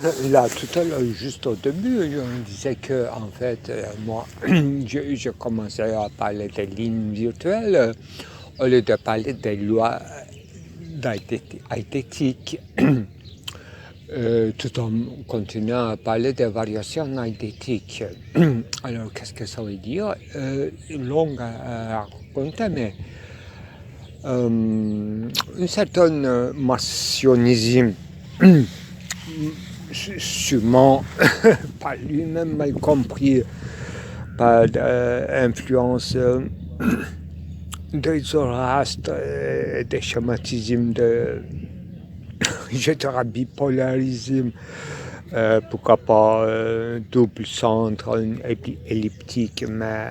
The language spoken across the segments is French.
Là, tout à l'heure, juste au début, je me disais que, en fait, moi, je commençais à parler des lignes virtuelles au lieu de parler des lois eidétiques, tout en continuant à parler des variations eidétiques. Alors, qu'est-ce que ça veut dire? Long à raconter, mais un certain martionnisme, sûrement par lui-même mal compris, par l'influence des Zoroastres, des schématismes, je dirais bipolarisme, pourquoi pas double centre, elliptique, mais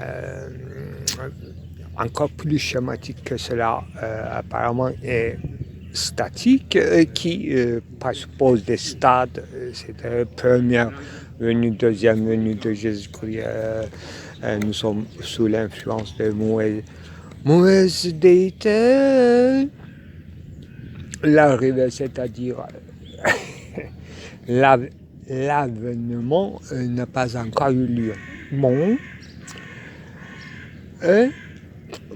encore plus schématique que cela, apparemment, est statique, qui suppose des stades, c'est-à-dire première venue, deuxième venue de Jésus-Christ. Nous sommes sous l'influence de mauvaises déités. L'arrivée, c'est-à-dire l'avènement, n'a pas encore eu lieu. Bon, et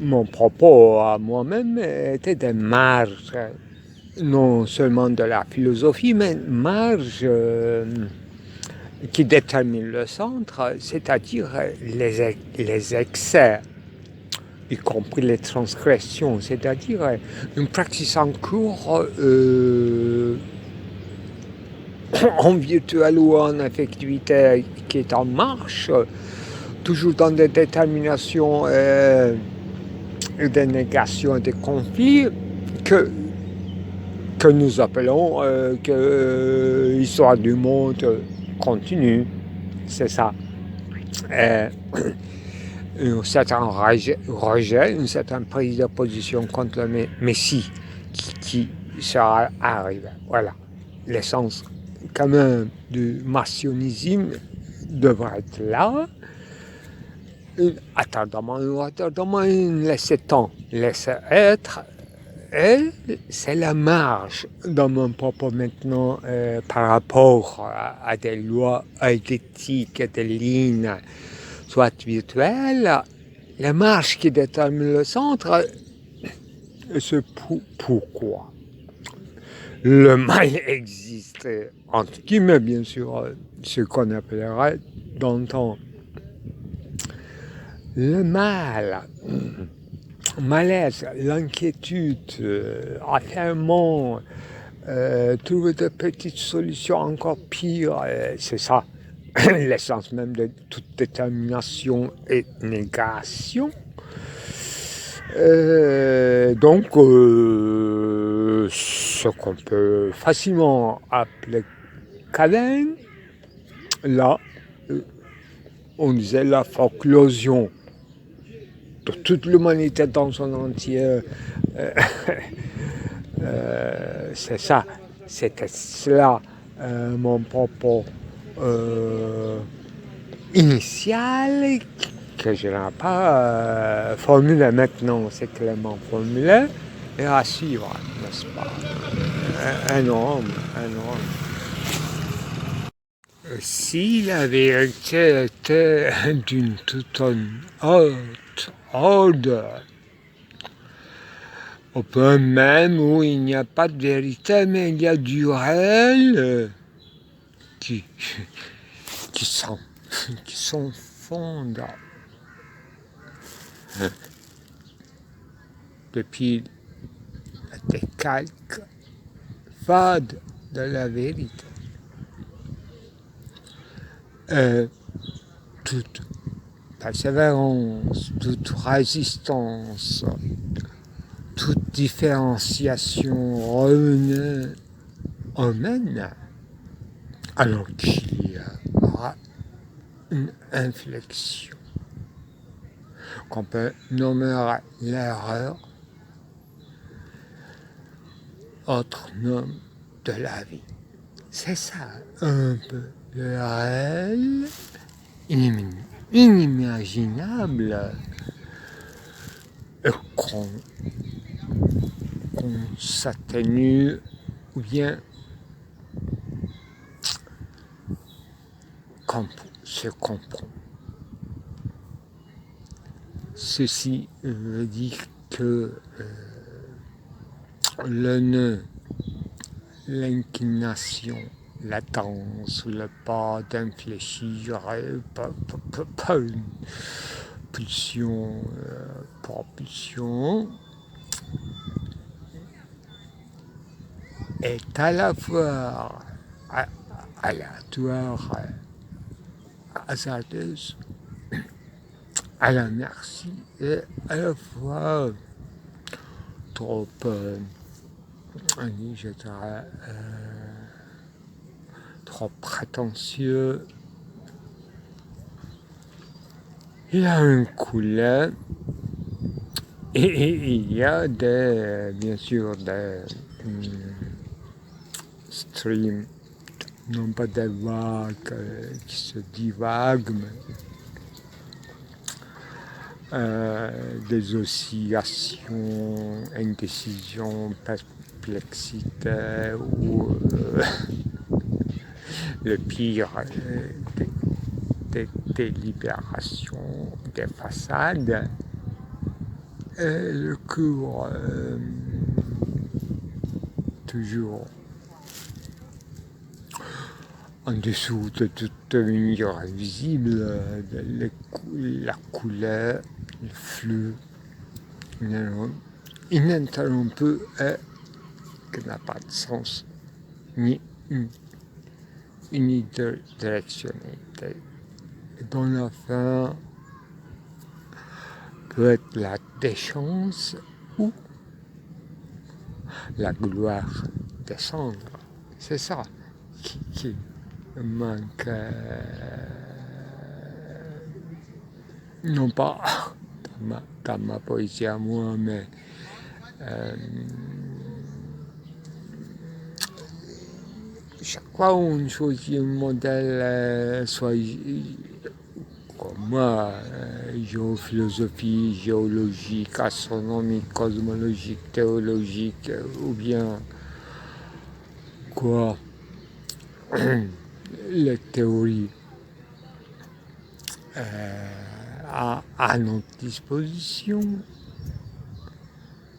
mon propos à moi-même était des marges, non seulement de la philosophie, mais marges qui déterminent le centre, c'est-à-dire les excès, y compris les transgressions, c'est-à-dire une pratique en cours en virtuel ou en affectivité qui est en marche, toujours dans des déterminations et des négations et des conflits que nous appelons que l'histoire du monde continue. C'est ça. Un certain rejet, une certaine prise de position contre le Messie qui sera arrivé. Voilà. L'essence quand même du martionnisme devrait être là. Un attardement, un laisser-temps, laisser être. Et c'est la marge dans mon propos maintenant par rapport à des lois eidétiques, des lignes, soit virtuelles. La marge qui détermine le centre, c'est pourquoi le mal existe, entre guillemets bien sûr, ce qu'on appellerait d'antan. Le mal, malaise, l'inquiétude, affairement, trouver de petites solutions encore pires, c'est ça l'essence même de toute détermination et négation. Donc, ce qu'on peut facilement appeler câlin, là, on disait la fonclusion de toute l'humanité dans son entier. C'est ça, c'était cela mon propos initial que je n'ai pas formulé maintenant, c'est clairement formulé et à suivre, n'est-ce pas? Un homme. Si la vérité était d'une toute haute ordre, au point même où il n'y a pas de vérité, mais il y a du réel qui s'enfonde depuis le décalque fade de la vérité. Toute persévérance, toute résistance, toute différenciation revenait humaine, alors qu'il y aura une inflexion qu'on peut nommer l'erreur, autre nom de la vie. C'est ça un peu le réel inimaginable qu'on s'atténue ou bien se comprend. Ceci veut dire que le nœud, l'inclination, la danse, le pas d'infléchir, pas une pulsion, propulsion, est à la fois aléatoire, hasardeuse, à la merci, et à la fois trop, je dirais, trop prétentieux. Il y a un couleur et il y a bien sûr des streams, non pas des vagues qui se divaguent, mais des oscillations, indécision, perplexité ou le pire des libérations des façades. Et le cours toujours en dessous de toute lumière visible, la couleur, le flux ininterrompu et qui n'a pas de sens ni unidirectionnalité. Dans la fin peut être la déchéance ou la gloire descendre. C'est ça qui manque, non pas dans ma poésie à moi, mais chaque fois on choisit un modèle, soit comme moi, géophilosophie, géologique, astronomique, cosmologique, théologique, ou bien quoi, les théories à notre disposition.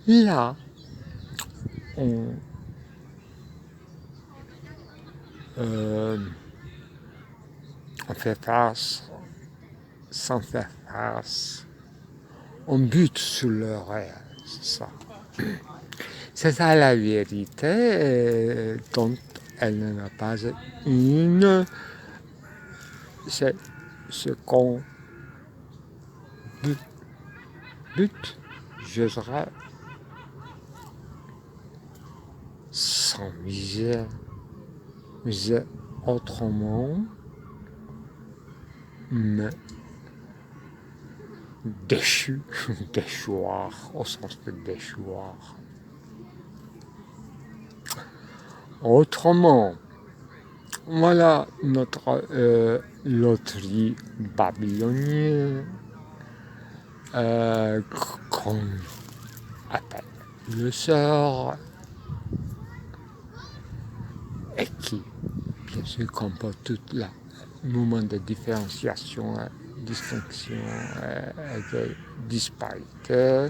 Là, on fait face sans faire face. On bute sur le réel, c'est ça. C'est ça la vérité dont elle n'en a pas une. C'est ce qu'on bute, je dirais, sans misère, autrement, mais déchu, déchoir, au sens de déchoir. Autrement, voilà notre loterie babylonienne qu'on appelle le sort et qui, bien sûr, comporte tout le moment de différenciation, distinction et de disparité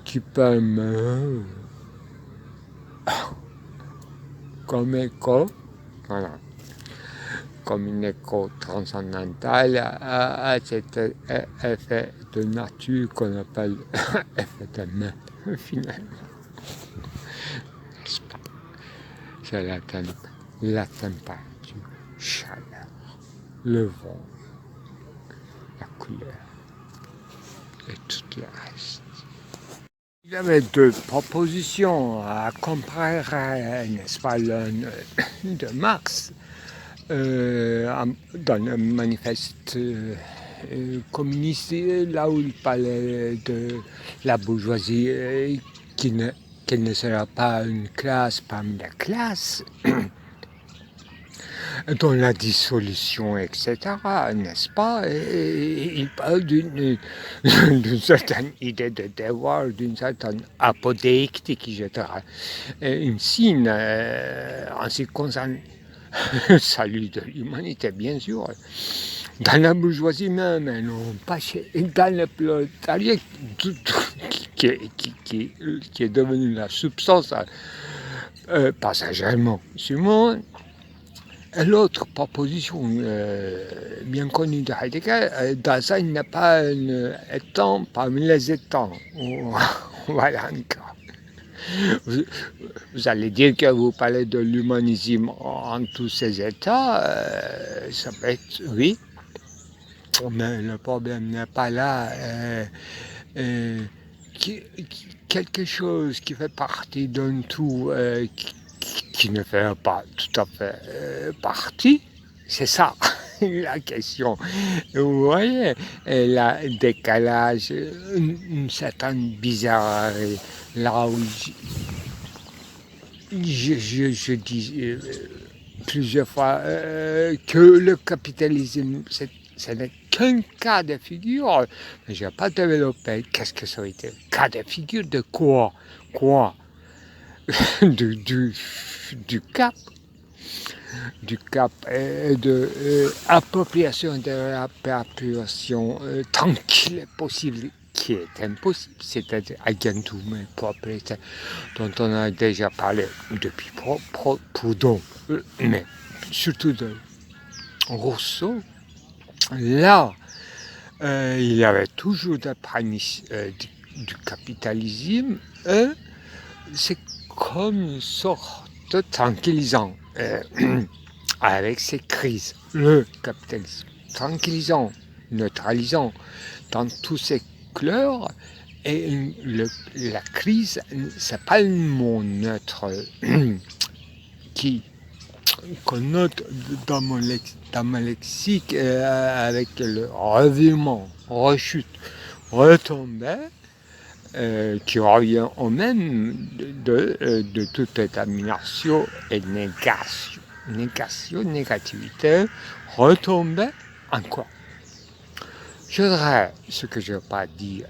qui permet comme écho, voilà, comme une écho transcendantale à cet effet de nature qu'on appelle effet de main, finalement. C'est la température, chaleur, le vent, la couleur et tout le reste. Il y avait deux propositions à comparer, n'est-ce pas, l'une de Marx dans le manifeste communiste, là où il parlait de la bourgeoisie qu'elle ne sera pas une classe parmi les classes, dans la dissolution, etc., n'est-ce pas? Et il parle d'une certaine idée de devoir, d'une certaine apodéictique, etc. Et une signe, en ce qui concerne salut de l'humanité, bien sûr. Dans la bourgeoisie même, non, pas dans le prolétariat qui est devenu la substance passagèrement sûrement. L'autre proposition bien connue de Heidegger, Dasein n'est pas un étang parmi les étangs. Voilà encore. Vous allez dire que vous parlez de l'humanisme en tous ses états, ça peut être, oui, mais le problème n'est pas là. Quelque chose qui fait partie d'un tout qui ne fait pas tout à fait partie, c'est ça la question. Vous voyez, le décalage, une certaine bizarrerie, là où je dis plusieurs fois que le capitalisme, ce n'est qu'un cas de figure, mais je n'ai pas développé. Qu'est-ce que ça aurait été? Cas de figure de quoi? Quoi? du cap. Du cap de appropriation de l'appropriation tant qu'il est possible, qui est impossible, c'est-à-dire agentum propriété, dont on a déjà parlé depuis Proudhon, mais surtout de Rousseau. Là, il y avait toujours des prémices du capitalisme, c'est comme une sorte de tranquillisant avec ses crises. Le capitalisme tranquillisant, neutralisant dans tous ses couleurs, et la crise, c'est pas le mot neutre qui connote dans mon lexique avec le revirement, rechute, retombée, qui revient au même de toute détermination et négation. Négation, négativité, retombée en quoi? Je dirais ce que je n'ai pas dit,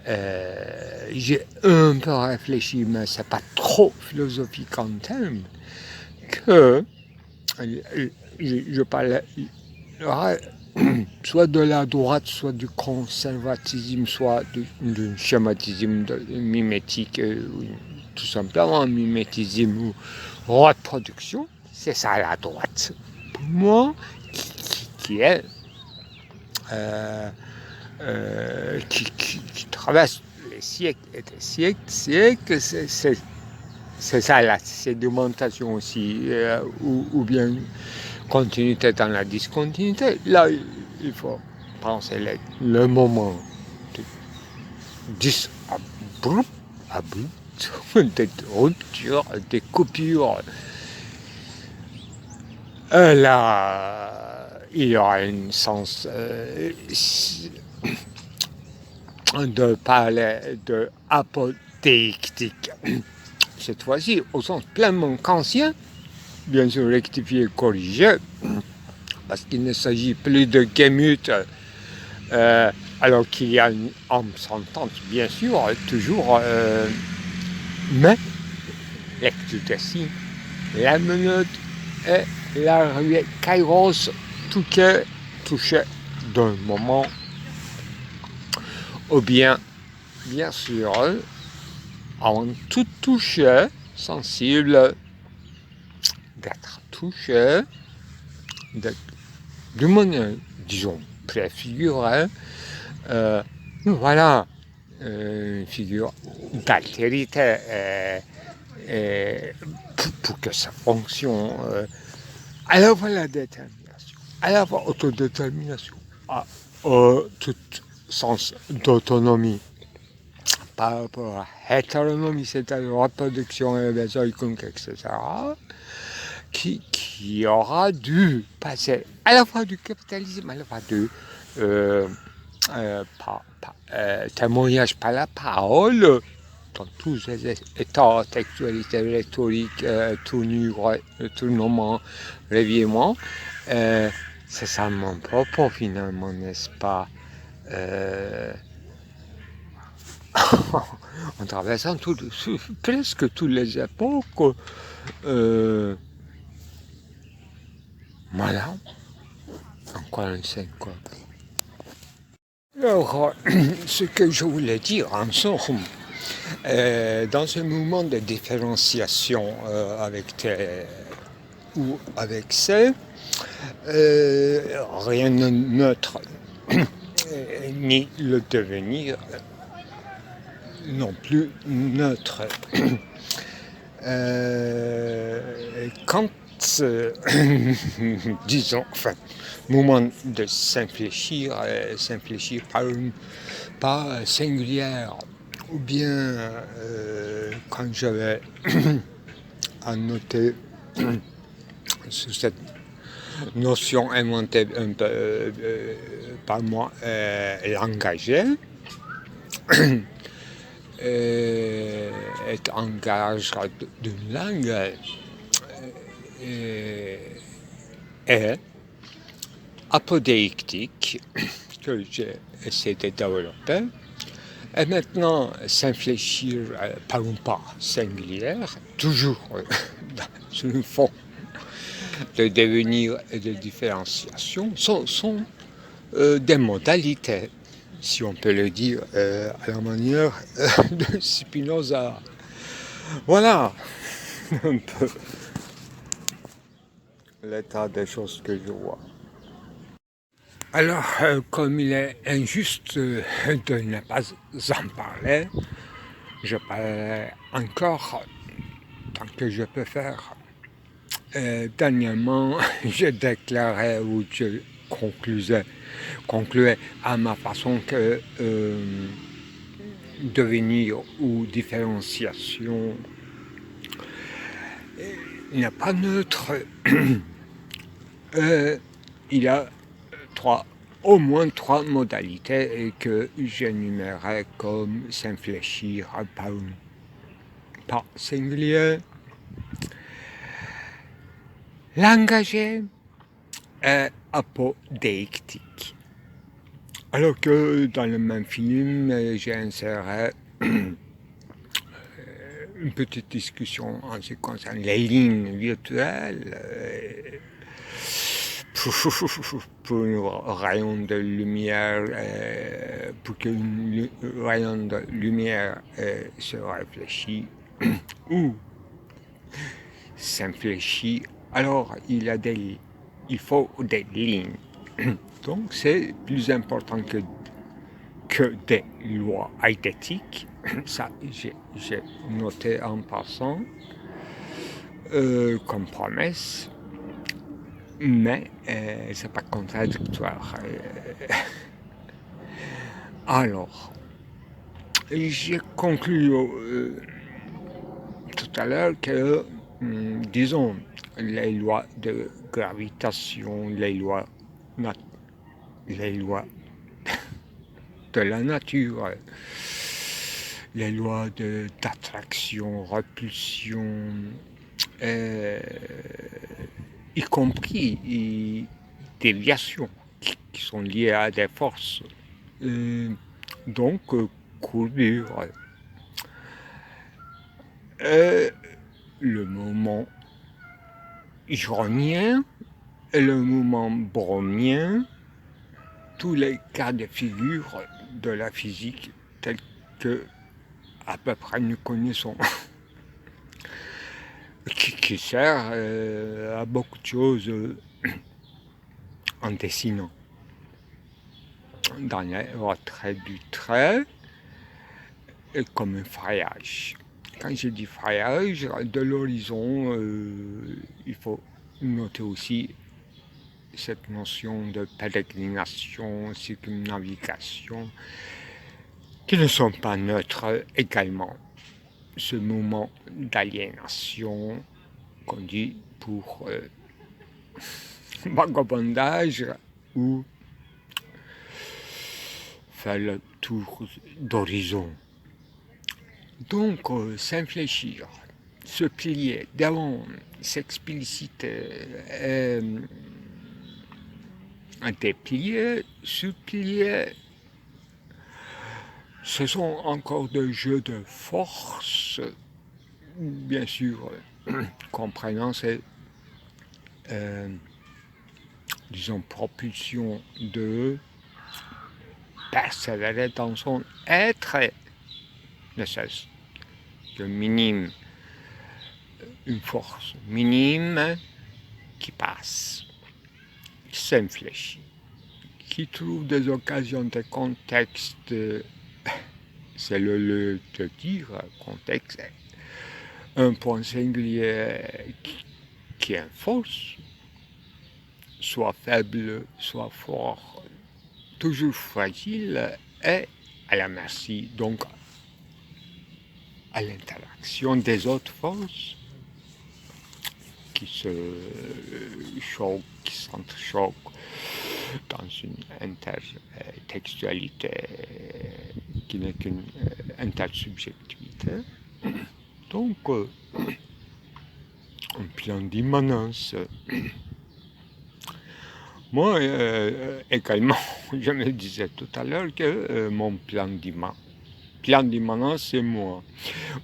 j'ai un peu réfléchi, mais ce n'est pas trop philosophique en termes, que je parlais soit de la droite, soit du conservatisme, soit du schématisme mimétique, tout simplement mimétisme ou reproduction. C'est ça la droite. Pour moi, qui est qui traverse les siècles et des siècles, c'est ça la sédimentation aussi, ou bien continuité dans la discontinuité. Là, il faut penser le moment de de rupture, de coupure. Là, il y aura un sens de parler de apodéictique. Cette fois-ci, au sens pleinement kantien, bien sûr rectifié et corrigé, parce qu'il ne s'agit plus de Gemüt, alors qu'il y a une âme sentante, bien sûr, toujours, mais lecture des signes, la menotte et la ruée Kairos, tout est touché d'un moment, ou bien sûr, avant tout touché, sensible, d'être touché, de manière, disons, préfigurée, voilà, une figure d'altérité pour que ça fonctionne, à la fois la détermination, à la fois autodétermination, à tout sens d'autonomie par rapport à hétéronomie, c'est-à-dire reproduction et besoin, etc., qui aura dû passer à la fois du capitalisme, à la fois du témoignage par la parole, dans tous les états, textualité, rhétorique, tournement, réveillement. C'est ça mon propos finalement, n'est-ce pas? En traversant presque toutes les époques, Voilà, encore un 5 quoi. Alors, ce que je voulais dire en somme, dans ce mouvement de différenciation avec tes ou avec c'est, rien de neutre, ni le devenir non plus neutre. Quand, disons, enfin, moment de s'infléchir, s'infléchir par une pas singulière, ou bien quand j'avais à noter sous cette notion inventée un peu par moi, l'engagé, est engagé d'une langue est apodéictique que j'ai essayé de développer. Et maintenant, s'infléchir par un pas singulière, toujours sur une forme de devenir et de différenciation, sont des modalités, si on peut le dire, à la manière de Spinoza. Voilà un peu l'état des choses que je vois. Alors, comme il est injuste de ne pas en parler, je parlerai encore tant que je peux faire. Dernièrement, je déclarais ou je concluais à ma façon que devenir ou différenciation n'est pas neutre. Il y a au moins trois modalités que j'énumérerai comme s'infléchir par un pas singulier, l'engagé est apodéictique. Alors que dans le même film, j'ai inséré une petite discussion en ce qui concerne les lignes virtuelles. Pour un rayon de lumière, pour qu'un rayon de lumière se réfléchit ou s'infléchit, alors il faut des lignes. Donc c'est plus important que des lois eidétiques. Ça, j'ai noté en passant comme promesse. Mais c'est pas contradictoire. Alors, j'ai conclu tout à l'heure que, disons, les lois de gravitation, les lois de la nature, les lois d'attraction, repulsion, y compris déviations qui sont liées à des forces, donc courbure. Le moment journien et le moment brownien, tous les cas de figure de la physique tels que à peu près nous connaissons, qui sert à beaucoup de choses en dessinant. Dans les retraits du trait, et comme un frayage. Quand je dis frayage, de l'horizon, il faut noter aussi cette notion de pérégrination, circumnavigation, qui ne sont pas neutres également. Ce moment d'aliénation qu'on dit pour vagabondage ou faire le tour d'horizon. Donc, s'infléchir, se plier, devant, s'expliciter, déplier, supplier, ce sont encore des jeux de force, bien sûr, comprenant ces disons, propulsion de persévérer dans son être, ne serait-ce que minime, une force minime qui passe, qui s'infléchit, qui trouve des occasions, des contextes, c'est le lieu de dire, contexte, un point singulier qui est une force, soit faible, soit fort, toujours fragile et à la merci, donc à l'interaction des autres forces qui se choquent, qui s'entrechoquent dans une intertextualité qui n'est qu'une intersubjectivité. Donc, un plan d'immanence. Moi, également, je me disais tout à l'heure que mon plan d'immanence, c'est moi.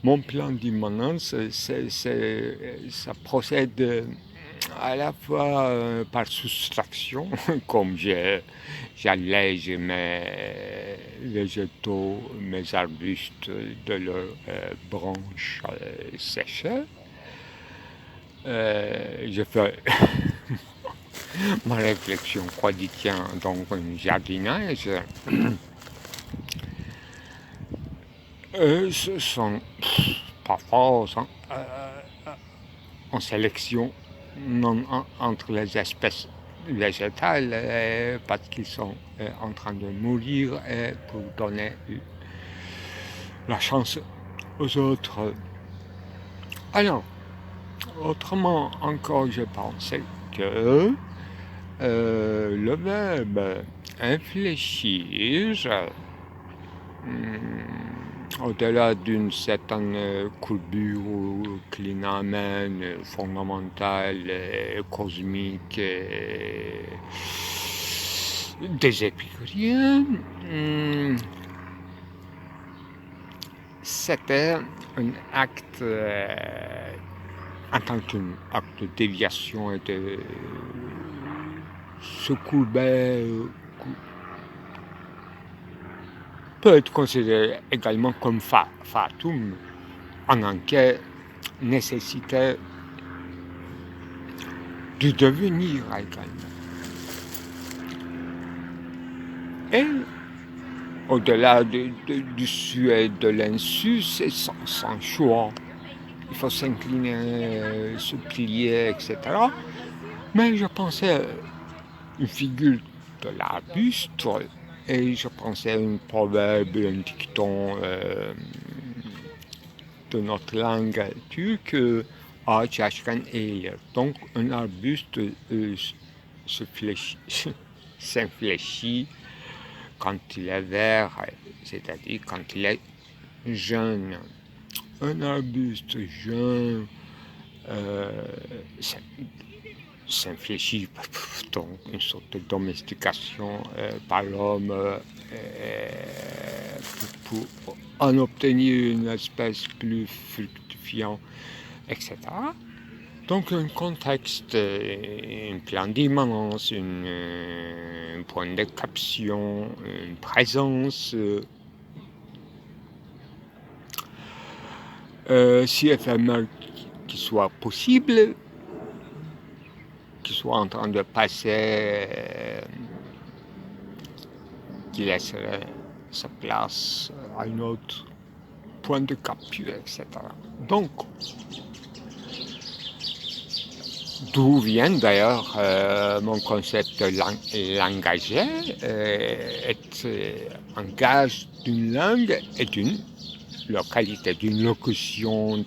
Mon plan d'immanence, ça procède à la fois par soustraction, comme j'allège mes végétaux, mes arbustes de leurs branches séchées. Je fais ma réflexion quotidienne dans un jardinage. Ce sont parfois en sélection entre les espèces végétales parce qu'ils sont en train de mourir pour donner la chance aux autres. Alors, autrement encore, je pensais que le verbe infléchir, au-delà d'une certaine courbure ou clinamen fondamentale, cosmique des épicuriens, c'était un acte en tant qu'un acte de déviation et de se courber, peut être considéré également comme fatum, en enquête nécessitait du devenir également. Et au-delà du su et de l'insu, c'est sans choix. Il faut s'incliner, se plier, etc. Mais je pensais à une figure de l'arbuste et je pensais à un proverbe, un dicton de notre langue turque, ağaç yaşken eğilir. Donc un arbuste s'infléchit quand il est vert, c'est-à-dire quand il est jeune. Un arbuste jeune s'infléchit, donc une sorte de domestication par l'homme pour en obtenir une espèce plus fructifiante, etc. Donc un contexte, un plan d'immanence, un point de caption, une présence, si éphémère qui soit possible, qui soit en train de passer, qui laisserait sa place à un autre point de capture, etc. Donc, d'où vient d'ailleurs mon concept langagé, un gage d'une langue et d'une localité, d'une locution,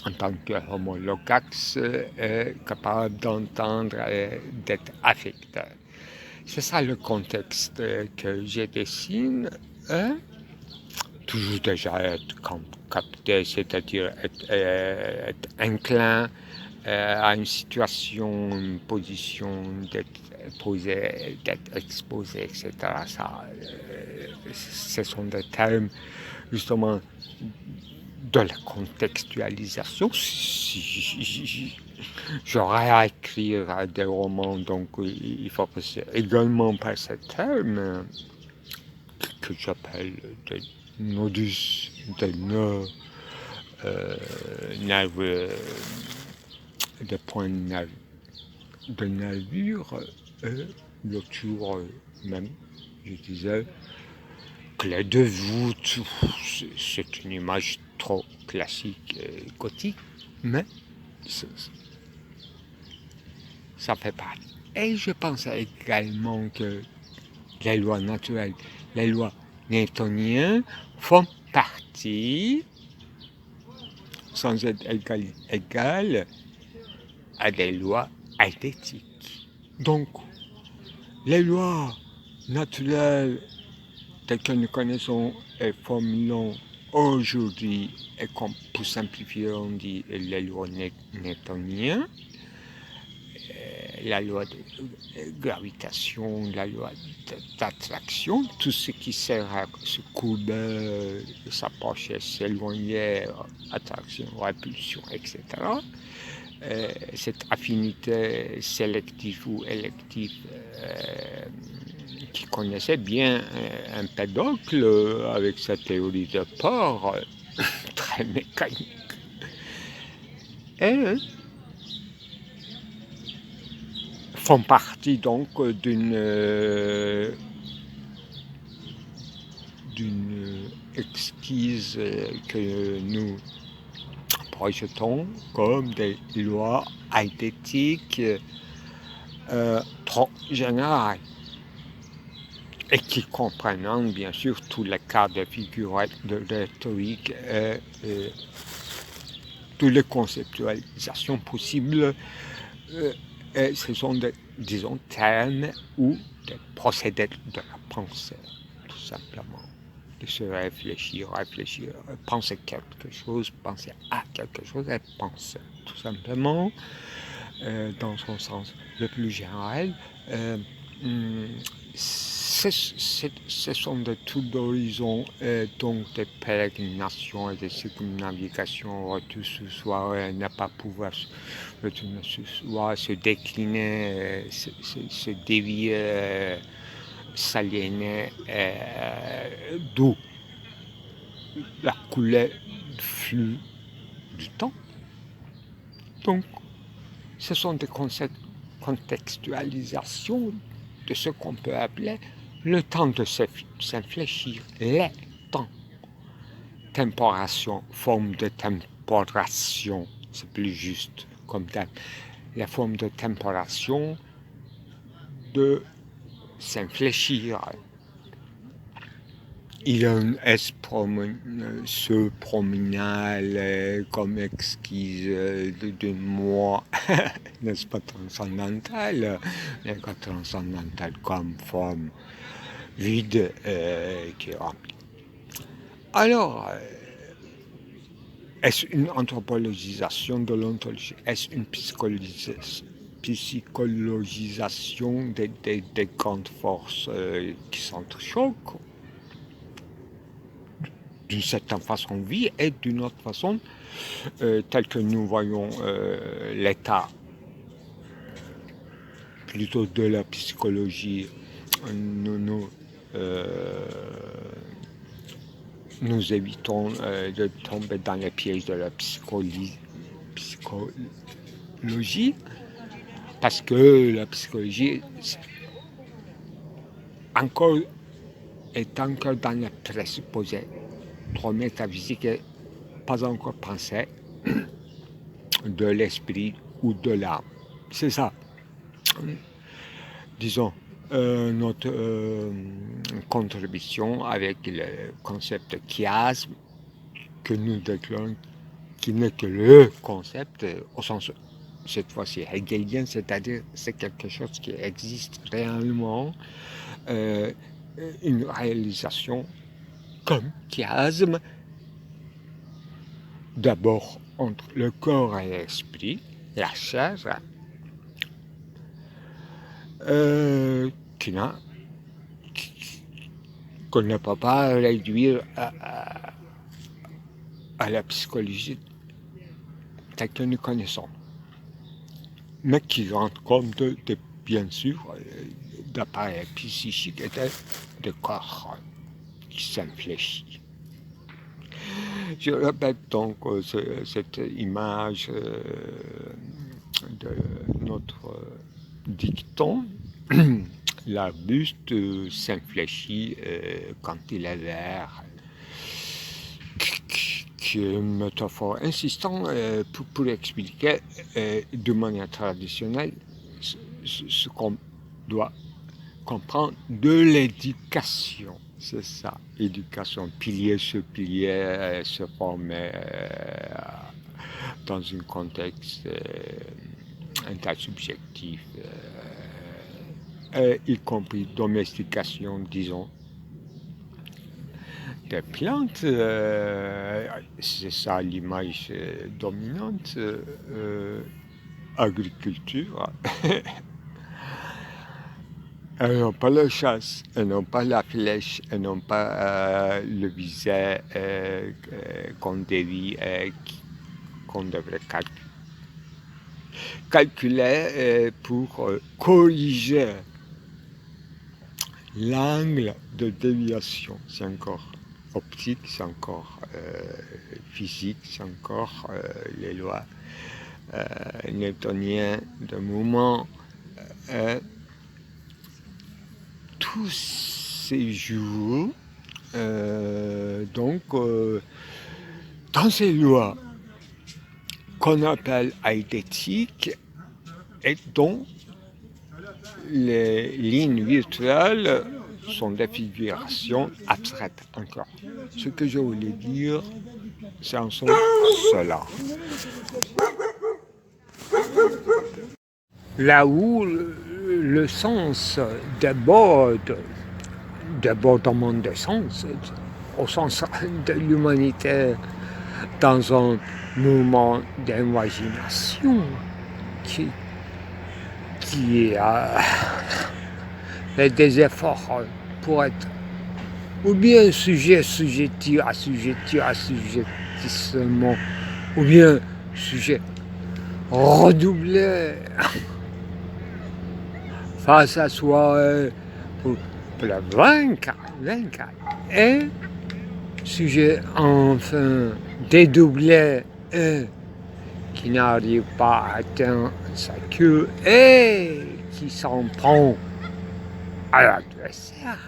en tant que homologax, capable d'entendre et d'être affecté. C'est ça le contexte que je dessine. Toujours déjà être capté, c'est-à-dire être inclin à une situation, une position, d'être posé, d'être exposé, etc. Ça, ce sont des termes justement de la contextualisation. Si j'aurais à écrire des romans, donc il faut passer également par ce terme que j'appelle des nodus, des nœuds, des points de nervure. L'autre jour même, je disais clé de voûte, c'est une image trop classique et gothique, mais ça fait partie. Et je pense également que les lois naturelles, les lois newtoniennes font partie, sans être égales à des lois esthétiques. Donc, les lois naturelles telles que nous connaissons et formulons aujourd'hui, et comme pour simplifier, on dit les lois newtoniennes, la loi de gravitation, la loi d'attraction, tout ce qui sert à se courber, s'approcher, s'éloigner, attraction, répulsion, etc. Cette affinité sélective ou élective qui connaissait bien Empédocle avec sa théorie de port très mécanique. Et font partie donc d'une exquise que nous projetons comme des lois esthétiques trop générales et qui comprennent bien sûr tous les cas de figure de rhétorique et toutes les conceptualisations possibles. Et ce sont des, disons, termes ou des procédés de la pensée, tout simplement. De se réfléchir, penser quelque chose, penser à quelque chose et penser, tout simplement, dans son sens le plus général. Ce sont des tours d'horizon, donc des pérégrinations et des circumnavigations, retour sur soi, ne pas pouvoir retourner sur soi, se décliner, se dévier, s'aliéner, d'où la coulée du flux du temps. Donc, ce sont des contextualisations de ce qu'on peut appeler le temps de s'infléchir, les temps. Temporation, forme de temporation, c'est plus juste comme terme. La forme de temporation de s'infléchir. Il a un S se promenal comme exquise de moi, n'est-ce pas transcendantal, mais pas transcendantal comme forme vide qui est remplie. Alors, est-ce une anthropologisation de l'ontologie? Est-ce une psychologisation des grandes forces qui s'entrechoquent? D'une certaine façon, oui, et d'une autre façon, tel que nous voyons l'état plutôt de la psychologie, nous évitons de tomber dans les pièges de la psychologie, parce que la psychologie est encore dans les présupposés trop métaphysique et pas encore pensé de l'esprit ou de l'âme. C'est ça. Disons, notre contribution avec le concept de chiasme que nous déclarons, qui n'est que le concept au sens, cette fois-ci, hegelien, c'est-à-dire c'est quelque chose qui existe réellement, une réalisation comme chiasme, d'abord entre le corps et l'esprit, la chair, qu'on ne peut pas réduire à la psychologie telle que nous connaissons, mais qui rend compte de bien sûr, d'appareils psychiques et de corps qui s'infléchit. Je répète donc cette image de notre dicton. L'arbuste s'infléchit quand il est vert, qui est une métaphore insistante pour expliquer de manière traditionnelle ce qu'on doit comprendre de l'éducation. C'est ça, éducation, pilier sur pilier, se former dans un contexte intersubjectif, y compris domestication, disons, des plantes. C'est ça l'image dominante, agriculture. Elles n'ont pas la chasse, elles n'ont pas la flèche, elles n'ont pas le visé qu'on dévie, qu'on devrait calculer pour corriger l'angle de déviation. C'est encore optique, c'est encore physique, c'est encore les lois newtoniennes de mouvement. Tous ces jours, dans ces lois qu'on appelle eidétiques et dont les lignes virtuelles sont des figurations abstraites encore. Ce que je voulais dire, c'est en somme cela. Là où le sens débordement de sens, au sens de l'humanité, dans un mouvement d'imagination qui fait des efforts pour être ou bien assujettissement, ou bien sujet redoublé face à soi pour le vaincre, et sujet enfin dédoublé qui n'arrive pas à atteindre sa queue et qui s'en prend à l'adversaire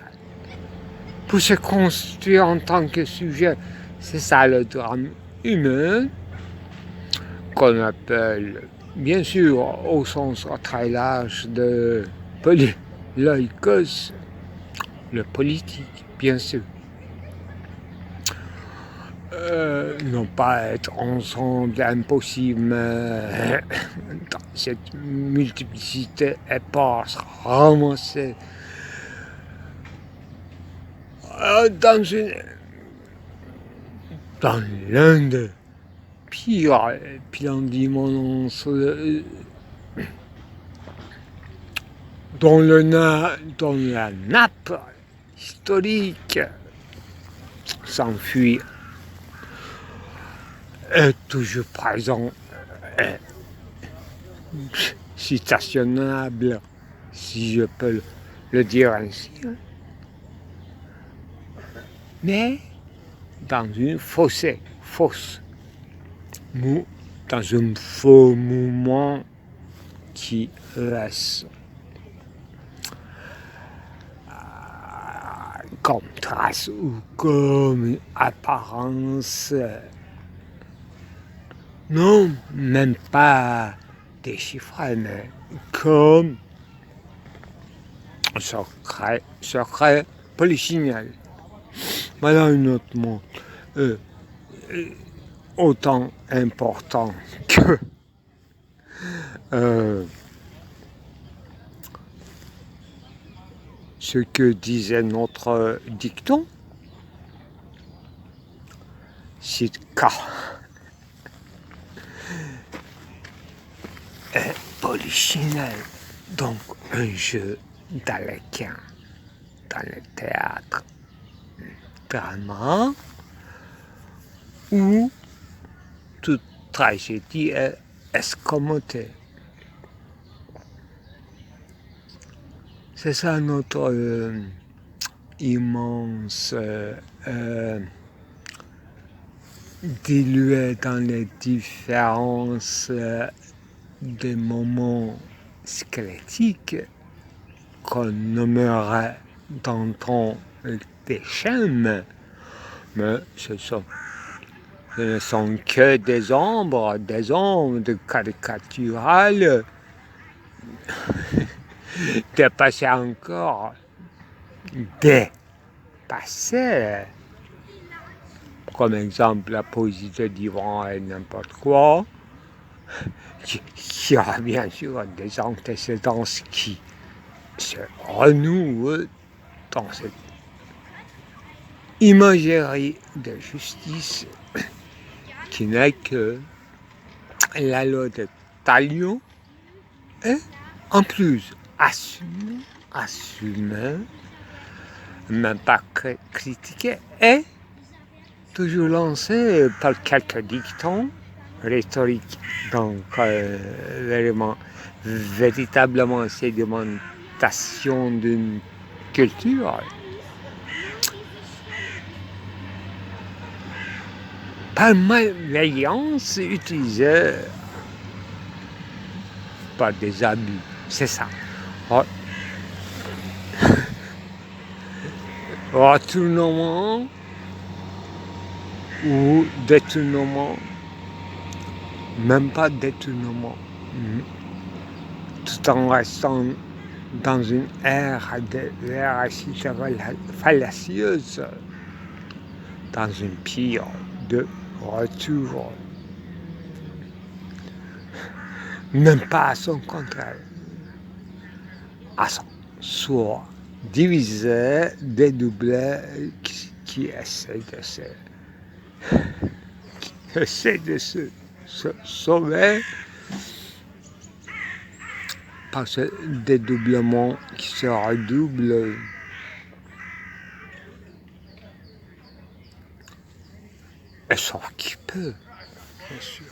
pour se construire en tant que sujet. C'est ça le drame humain qu'on appelle, bien sûr, au sens très large de l'oikos, le politique, bien sûr. Non pas être ensemble, impossible, mais dans cette multiplicité éparse, ramassée dans l'un des pires plans d'immanence dans la nappe historique s'enfuit est toujours présent, citationnable, si je peux le dire ainsi, mais dans une fausse, dans un faux mouvement qui laisse comme trace ou comme apparence, non, même pas déchiffré, mais comme secret polichinelle. Voilà un autre mot autant important que ce que disait notre dicton, c'est polichinelle, donc un jeu d'Alequin dans le théâtre, drama, où toute tragédie est escamotée. C'est ça notre immense dilué dans les différences des moments squelettiques qu'on nommerait d'antan des schèmes, mais ce ne sont que des ombres de caricaturales dépassées encore, dépassées. Comme exemple, la poésie de divan et n'importe quoi. Il y a bien sûr des antécédents qui se renouent dans cette imagerie de justice qui n'est que la loi de Talion et en plus assumée, même pas critiquée et toujours lancée par quelques dictons rhétoriques, donc véritablement sédimentation d'une culture. Par malveillance utilisée par des abus, c'est ça. Retournement ou détournement, même pas détournement, tout en restant dans une ère de véracité fallacieuse, dans une pire de retour, même pas à son contraire, à son soi divisé, dédoublé, qui essaie de se sauver par ce dédoublement qui se redouble. Et sauf qui peut, bien sûr.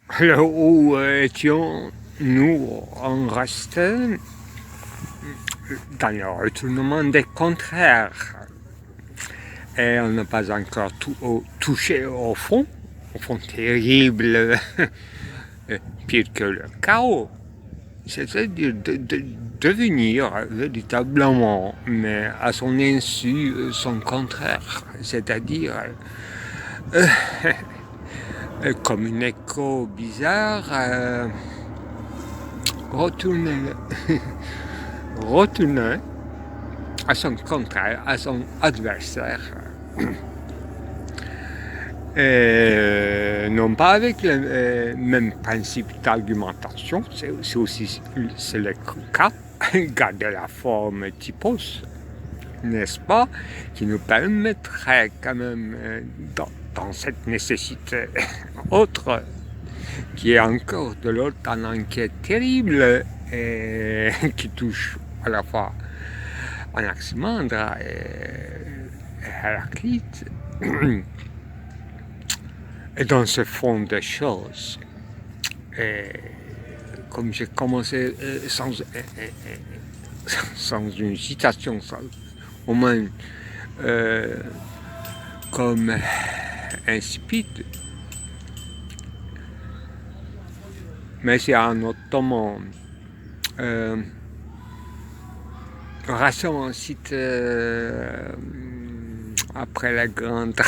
Alors, où étions-nous en resté dans le retournement des contraires. Et on n'a pas encore touché au fond terrible, pire que le chaos. C'est-à-dire de devenir véritablement, mais à son insu, son contraire. C'est-à-dire comme une écho bizarre, retourner à son contraire, à son adversaire. Non pas avec le même principe d'argumentation, c'est le cas, garder la forme typos, n'est-ce pas, qui nous permettrait quand même, dans cette nécessité autre, qui est encore de l'autre en enquête terrible, et qui touche à la fois Anaximandre et Héraclite, et dans ce fond de choses, et comme j'ai commencé sans une citation, au moins comme insipide, mais c'est un ottoman. Racine cite après la grande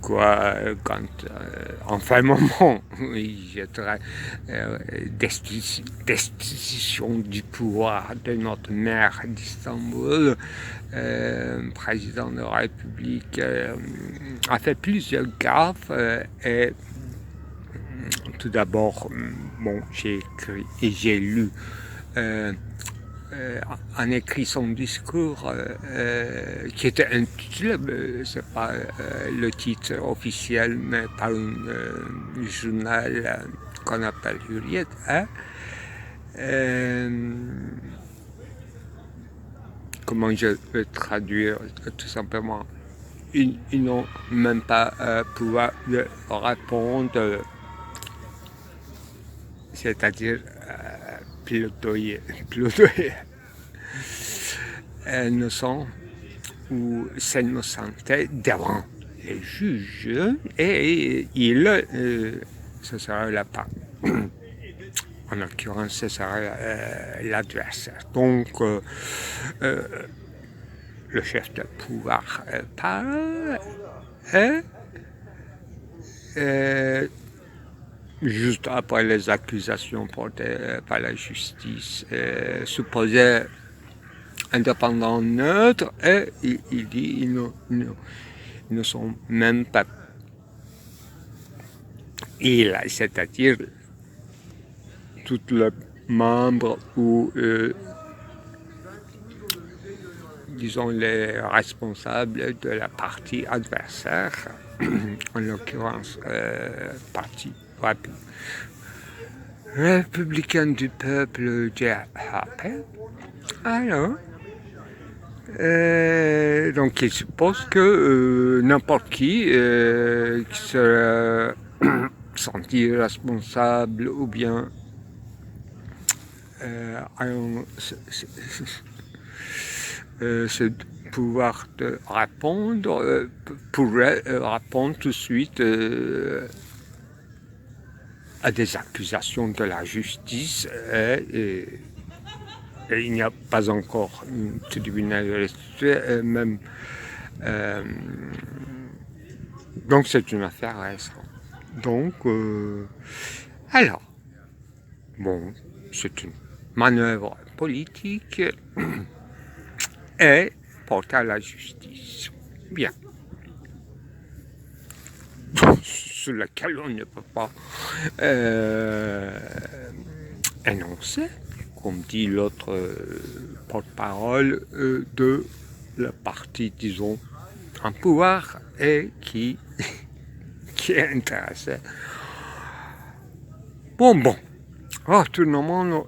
quand enfin un moment il jetterait destitution du pouvoir de notre maire d'Istanbul, président de la République, a fait plusieurs gaffes et tout d'abord, j'ai écrit et j'ai lu en écrit son discours qui était intitulé, c'est pas le titre officiel, mais par un journal qu'on appelle Hürriyet, comment je peux traduire tout simplement, ils n'ont même pas pouvoir de répondre, c'est-à-dire plaidoyer, innocent ou s'innocentait devant les juges et il, ce sera la part. En l'occurrence, ce sera l'adversaire. Donc, le chef de pouvoir parle et juste après les accusations portées par la justice, supposé indépendant, neutre, et il dit ils ne sont même pas. C'est-à-dire tous les membres ou disons les responsables de la partie adversaire, en l'occurrence parti républicain du peuple JHP. Alors, donc il suppose que n'importe qui se sentit responsable ou bien ce pouvoir de répondre pourrait répondre tout de suite à des accusations de la justice et il n'y a pas encore un tribunal restitué, même donc c'est une affaire récente. Donc alors bon, c'est une manœuvre politique et portée à la justice. Bien. Sur laquelle on ne peut pas énoncer, comme dit l'autre porte-parole de la partie, disons, en pouvoir et qui est intéressé. Bon. Retournement,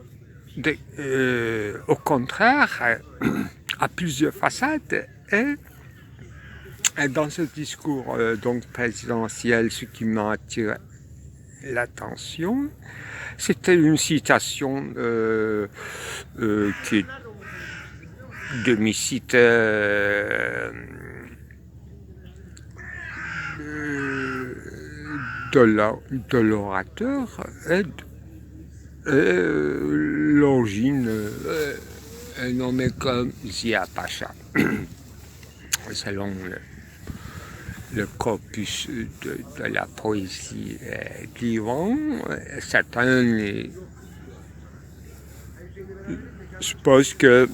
au contraire, à plusieurs facettes et dans ce discours donc présidentiel, ce qui m'a attiré l'attention, c'était une citation qui est demi-cite de l'orateur et l'origine est nommée comme Zia Pacha. Selon le corpus de la poésie d'Ivan, certains supposent que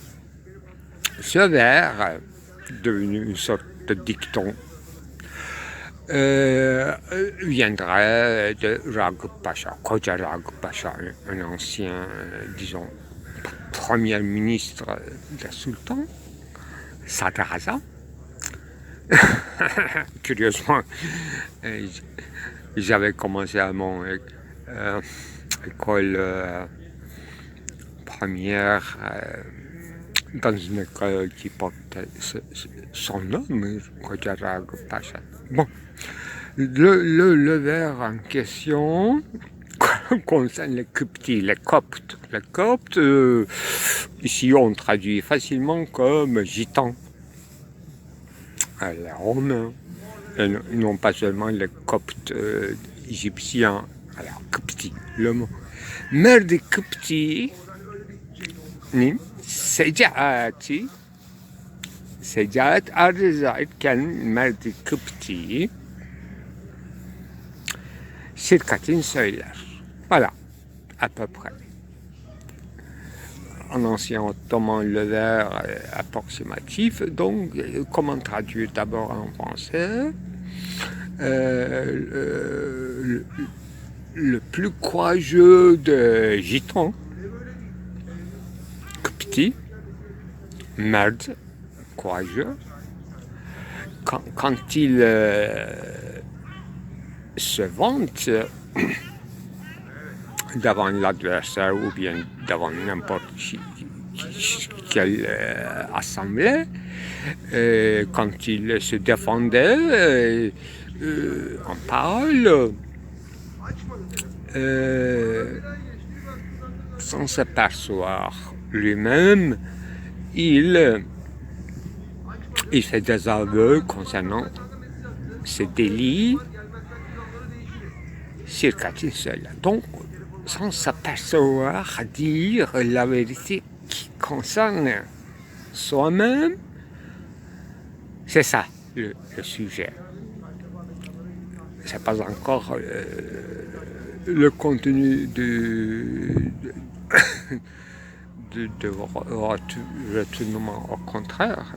ce vers, devenu une sorte de dicton, viendrait de Raghup Pasha, Khoja Raghup Pasha, un ancien, disons, premier ministre du sultan, Sadrazam. Curieusement, j'avais commencé à mon école première dans une école qui portait son nom, Khoja Raghup Pasha. Bon, le vers en question concerne les Kuptis, les Coptes. Les Coptes, ici on traduit facilement comme gitans. Les Romains, et non pas seulement les Coptes égyptiens, alors Kuptis, le mot. Mère des Kuptis, Sejaati, Sejaat Arzaid kan mère des Kuptis, c'est Catherine Seuler. Voilà, à peu près. En ancien ottoman, le vers approximatif, donc comment traduire d'abord en français le plus courageux de gitans, petit, merde, courageux, quand il se vante devant l'adversaire ou bien devant n'importe quelle assemblée, quand il se défendait en parole, sans s'apercevoir lui-même, il fait des aveux concernant ces délits circa une seule. Donc, sans s'apercevoir, dire la vérité qui concerne soi-même, c'est ça le sujet. C'est pas encore le contenu de retournement, au contraire.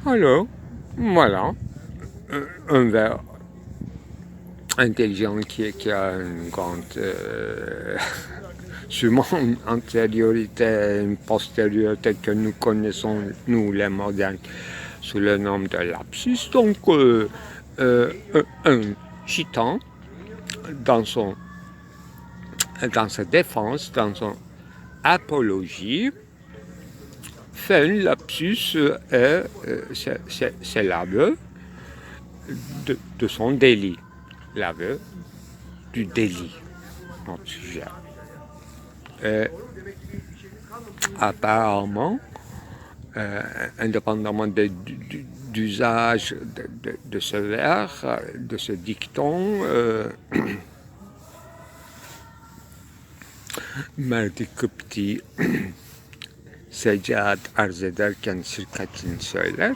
Alors, voilà, un verre intelligent qui a une grande, sûrement une antériorité, une postériorité que nous connaissons, nous les modernes, sous le nom de lapsus. Donc, un gitan, dans sa défense, dans son apologie, fait un lapsus et c'est l'aveu de son délit, l'aveu du délit, notre sujet. Et apparemment, indépendamment d'usage de ce vers, de ce dicton, Merdi Kıpti Seccad arz ederken şirkatini söyler.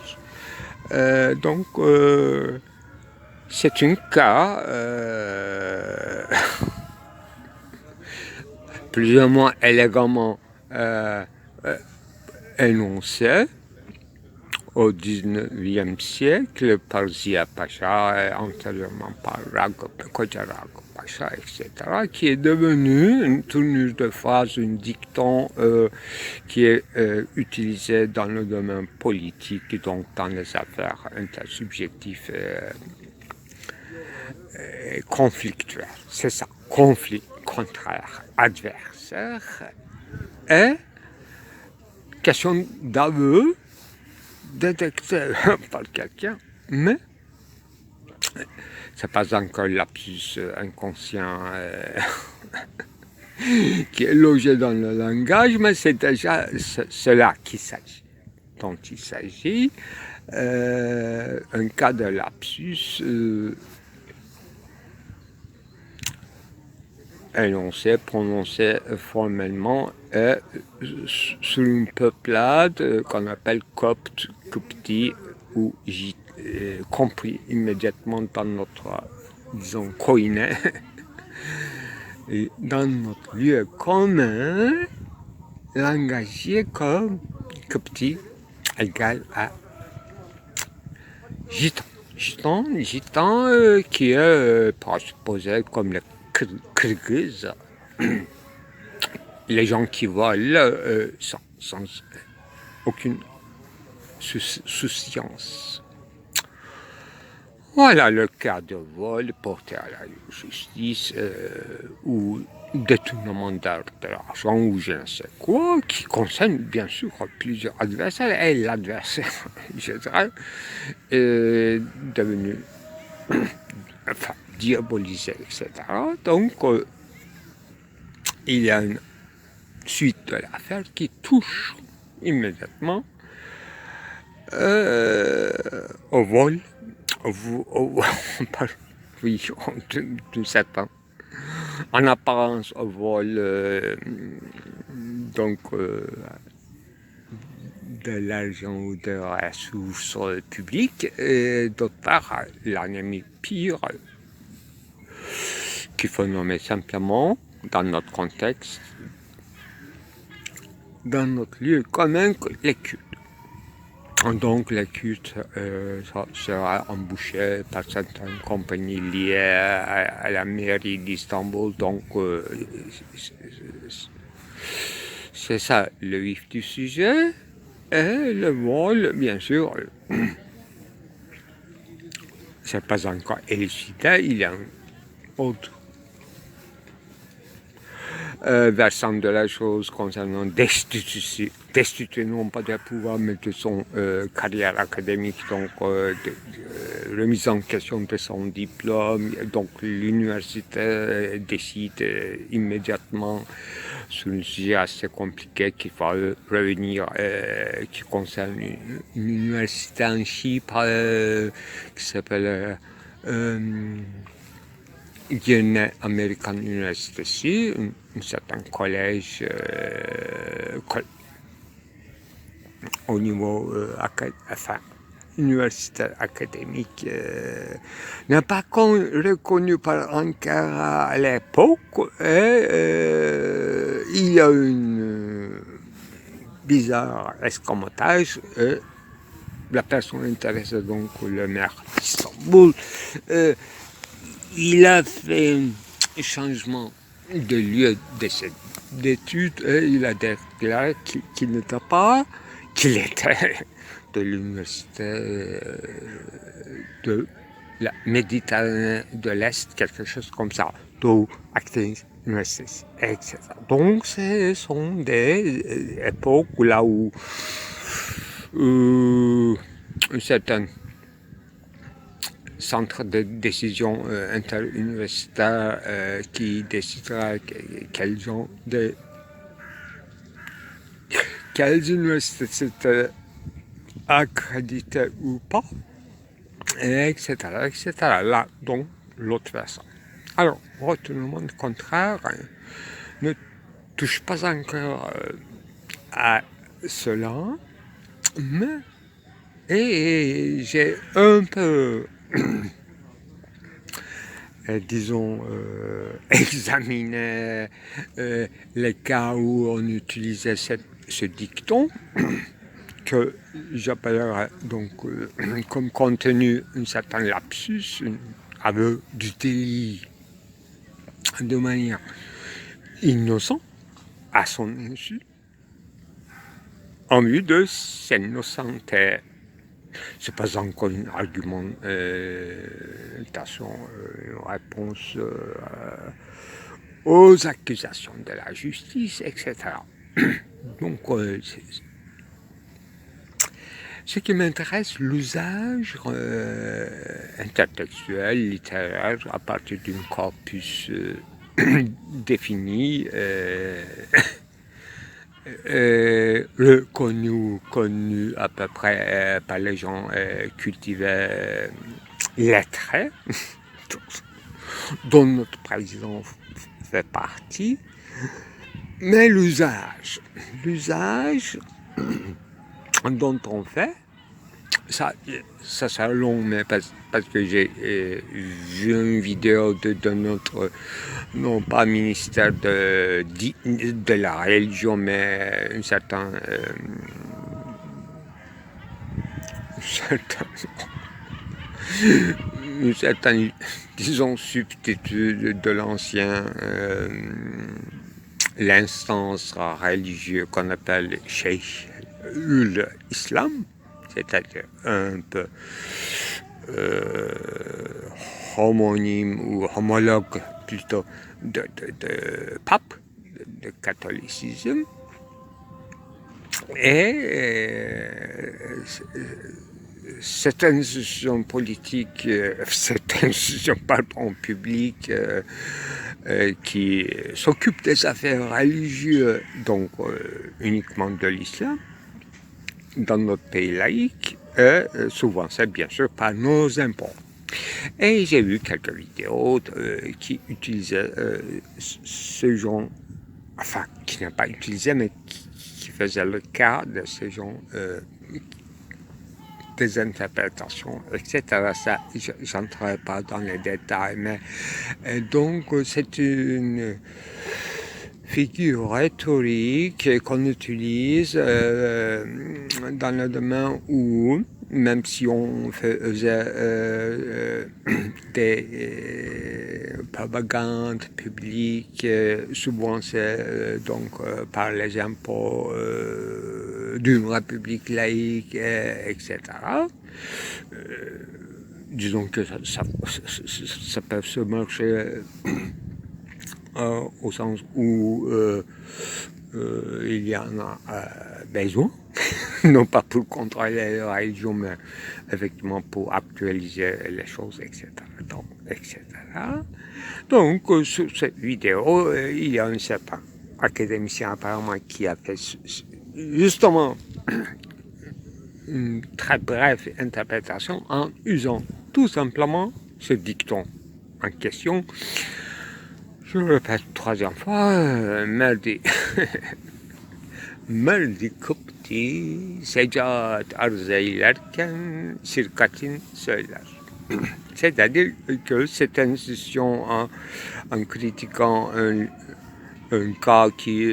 Donc, c'est un cas plus ou moins élégamment énoncé au XIXe siècle par Ziya Pacha et antérieurement par Koca Ragıp Pacha, etc., qui est devenu une tournure de phrase, un dicton qui est utilisé dans le domaine politique, donc dans les affaires intersubjectives et conflictuelles. C'est ça, conflit, contraire, adversaire, et question d'aveu détecté par quelqu'un, mais c'est pas encore le lapsus inconscient qui est logé dans le langage, mais c'est déjà cela dont il s'agit, un cas de lapsus énoncé, prononcé formellement et sur une peuplade qu'on appelle copte, copti ou compris immédiatement dans notre, disons, koiné, et dans notre lieu commun, langagier comme copti égale à gitan. Gitan qui est présupposé comme le Kyrgyz, les gens qui volent sans aucune souciance. Voilà le cas de vol porté à la justice ou détournement de l'argent ou je ne sais quoi, qui concerne bien sûr plusieurs adversaires, et l'adversaire, je dirais, est devenu diabolisé, etc. Donc, il y a une suite de l'affaire qui touche immédiatement au vol, oui, tout certain. En apparence au vol, donc de l'argent ou de ressources publiques, et d'autre part l'ennemi pire, qu'il faut nommer simplement dans notre contexte, dans notre lieu commun, les cultes. Donc les cultes sera embouché par certaines compagnies liées à la mairie d'Istanbul. Donc c'est ça le vif du sujet. Et le vol, bien sûr, c'est pas encore élucidé. Il y a un autre versant de la chose concernant destitué non pas de pouvoir, mais de son carrière académique, donc remise en question de son diplôme. Donc l'université décide immédiatement sur un sujet assez compliqué qu'il faut revenir, qui concerne une université en Chypre qui s'appelle Yeni American University, un certain collège au niveau universitaire académique n'est pas reconnu par Ankara à l'époque et il y a un bizarre escamotage et la personne intéressée, donc le maire d'Istanbul, il a fait un changement de lieu d'études et il a déclaré qu'il n'était pas, qu'il était de l'université de la Méditerranée de l'Est, quelque chose comme ça, d'où Athens University, etc. Donc ce sont des époques là où un certain centre de décision interuniversitaire qui décidera quelles universités c'était accrédité ou pas, etc., etc. Là, donc, l'autre version. Alors, retournement contraire ne touche pas encore à cela, mais j'ai un peu disons, examiner les cas où on utilisait ce dicton que j'appellerais donc comme contenu un certain lapsus, un aveu du délit de manière innocente à son insu, en vue de s'innocenter. Ce n'est pas encore une argumentation, une réponse aux accusations de la justice, etc. Donc, ce qui m'intéresse, l'usage intertextuel, littéraire, à partir d'un corpus défini, connu à peu près par les gens cultivés, lettrés, dont notre président fait partie, mais l'usage dont on fait, ça sera long, mais parce que j'ai vu une vidéo de notre, non pas ministère de la religion, mais un certain disons, substitut de l'ancien, l'instance religieuse qu'on appelle Cheikh l'Islam, c'est-à-dire un peu homonyme ou homologue plutôt de pape, de catholicisme. Et cette institution politique, cette institution publique qui s'occupe des affaires religieuses, donc uniquement de l'islam, dans notre pays laïque, souvent c'est bien sûr par nos impôts. Et j'ai vu quelques vidéos qui utilisaient ce genre, enfin qui n'a pas utilisé, mais qui faisaient le cas de ce genre des interprétations, etc. Ça, j'entrerai pas dans les détails, mais donc c'est une figure rhétorique qu'on utilise dans le domaine où, même si on faisait des propagandes publiques, souvent c'est donc par les impôts d'une république laïque, etc. Disons que ça peut se marcher au sens où il y en a besoin, non pas pour contrôler la religion, mais effectivement pour actualiser les choses, etc. Donc, etc. Donc sur cette vidéo, il y a un certain académicien apparemment qui a fait justement une très brève interprétation en usant tout simplement ce dicton en question. Je le répète troisième fois, Meldi Kupti Secat arz eylerken şirketin söyler. C'est-à-dire que cette institution, en critiquant un cas qui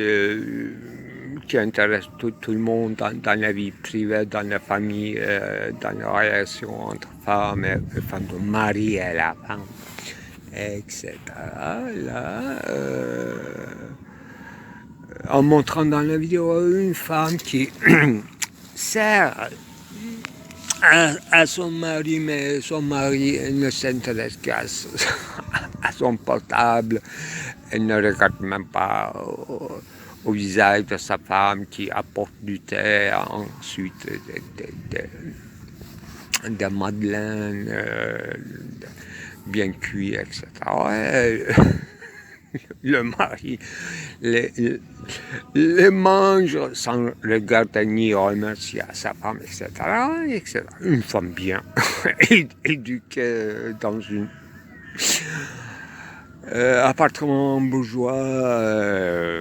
intéresse tout le monde dans la vie privée, dans la famille, dans la relation entre femmes et femmes, de mari et la femme, etc. Là, en montrant dans la vidéo une femme qui sert à son mari, mais son mari ne s'intéresse qu'à son portable, elle ne regarde même pas au visage de sa femme qui apporte du thé, ensuite des madeleines bien cuits, etc. Le mari les mange sans regarder ni remercier à sa femme, etc. etc. Une femme bien éduquée dans un appartement bourgeois,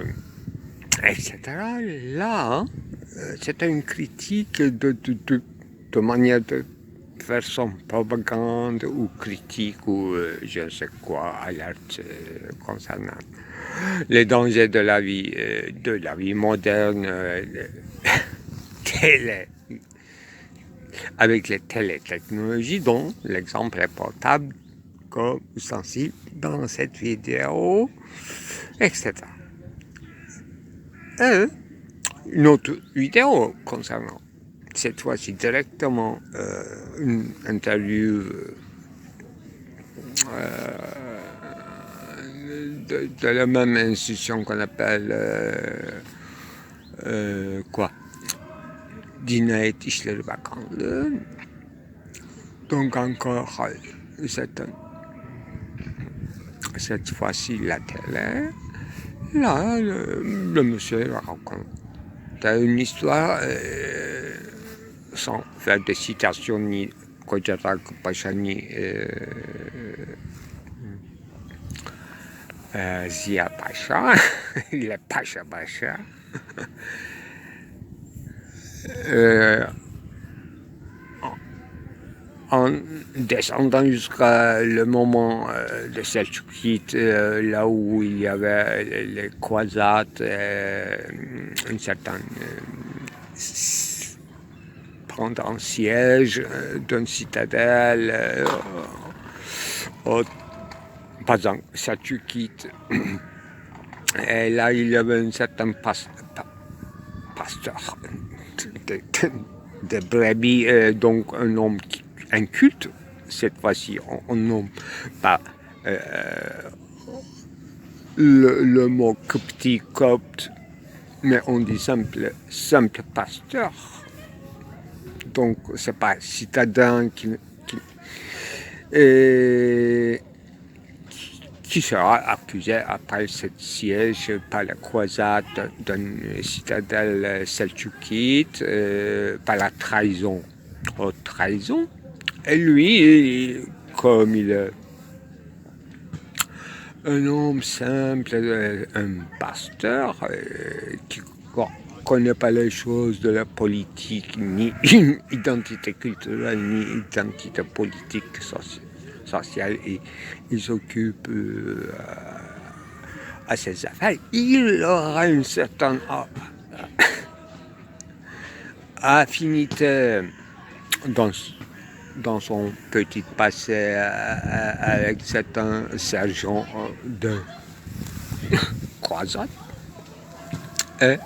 etc. Là, c'était une critique de manière de faire son propagande ou critique ou je ne sais quoi, alerte concernant les dangers de la vie moderne, avec les télétechnologies, dont l'exemple est portable comme sensible dans cette vidéo, etc. Et une autre vidéo concernant cette fois-ci directement une interview de la même institution qu'on appelle Cinayet İşleri Bakanlığı. Donc encore cette fois-ci la télé. Là, le monsieur raconte une histoire sans faire de citation ni Kocarak Paşa ni Ziya Paşa, le Paşa Paşa. En descendant jusqu'à le moment de Selçukide, là où il y avait les croisades, une certaine prendre en siège d'une citadelle, par exemple Selçukide, et là il y avait un certain pasteur de brebis, donc un homme un culte, cette fois-ci on nomme pas le mot copte, mais on dit simple pasteur. Donc c'est pas citadin qui sera accusé après ce siège par la croisade d'une citadelle selçukide, par la trahison. Trahison. Et lui, comme il est un homme simple, un pasteur, qui ne connaît pas les choses de la politique, ni identité culturelle, ni identité politique, sociale, et il s'occupe à ses affaires, il aura une certaine affinité dans son petit passé avec certains sergents de croisade, et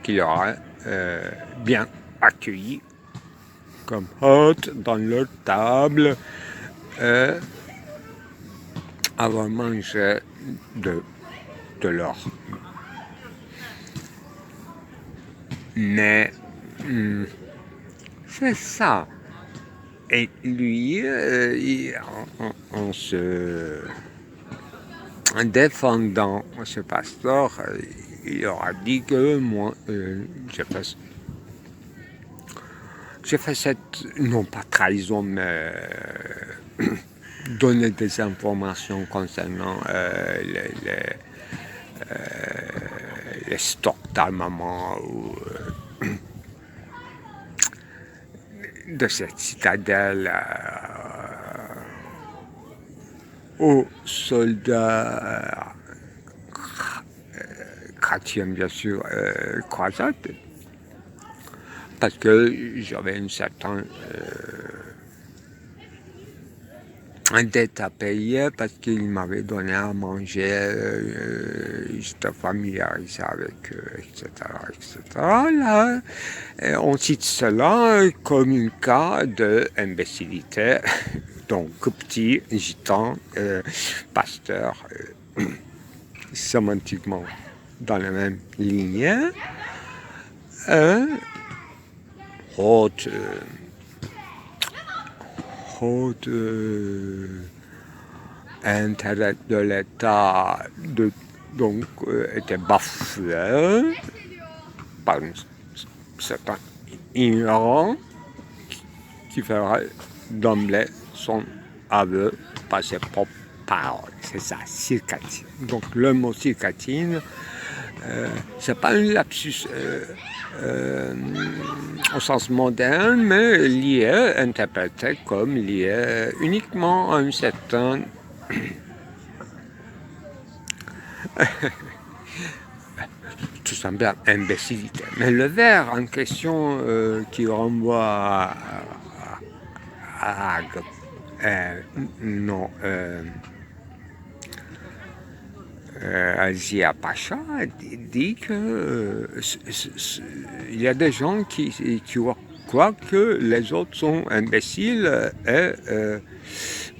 qu'il aura bien accueilli comme hôte dans leur table, et avoir mangé de leur Mais c'est ça. Et lui, en se défendant ce pasteur, il aura dit que moi, j'ai fait cette, non pas trahison, mais donner des informations concernant les stocks d'armement ou de cette citadelle aux soldats chrétiens, bien sûr, croisades, parce que j'avais une certaine dette à payer, parce qu'il m'avait donné à manger, j'étais familiarisé avec eux, etc., etc. Là, on cite cela comme un cas d'imbécilité. Donc, petit, gitan, pasteur, sémantiquement dans la même lignée, haute intérêt de l'État donc était bafoué par un certain ignorant qui ferait d'emblée son aveu par ses propres paroles. C'est ça, circatine. Donc le mot circatine, c'est pas un lapsus au sens moderne, mais lié, interprété comme lié uniquement à une certaine tout simplement imbécilité. Mais le vers en question qui renvoie à Zia Pacha dit que il y a des gens qui croient que les autres sont imbéciles et